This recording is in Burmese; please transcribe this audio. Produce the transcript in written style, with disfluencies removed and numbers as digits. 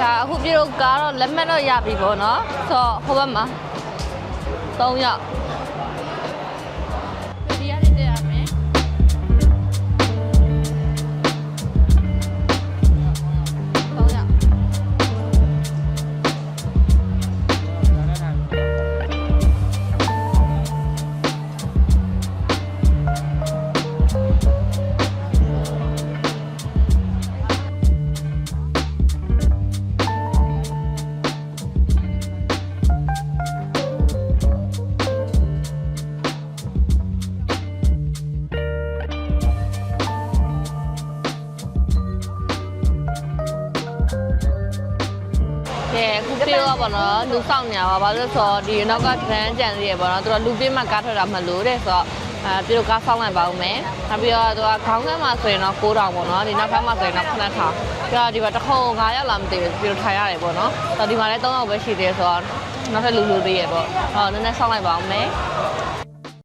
ဒါအခုပြတော့ကတော့လက်မှတ်တော့ရပြီပေါ့နော်ဆိုတော့ဟိုဘက်မှာ3ယောက်ဒီရနေတက်ရမယ်3ယောက်ခုပြေတော့ပေါ့နော်လူဆောင်နေရပါဘာလို့ဆိုတော့ဒီနောက်ကဒရန်ကြံသေးရပေါ့နော်သူကလူပြေးမှကားထွက်တာမလို့တဲ့ဆိုတော့ပြေတော့ကားဆောင်လိုက်ပါဦးမယ်နောက်ပြီးတော့သူကခေါင်းထဲမှာဆိုရင်တော့9000ပေါ့နော်ဒီနောက်ခါမှာဆိုရင်တော့9000ပြီးတော့ဒီမှာတစ်ခုံ9ရောက်လာမသိဘူးပြေတော့ထိုင်ရတယ်ပေါ့နော်ဆိုတော့ဒီမှာလည်း3ယောက်ပဲရှိသေးတယ်ဆိုတော့နောက်ထပ်လူသေးရပေါ့နည်းနည်းဆောင်လိုက်ပါဦးမယ်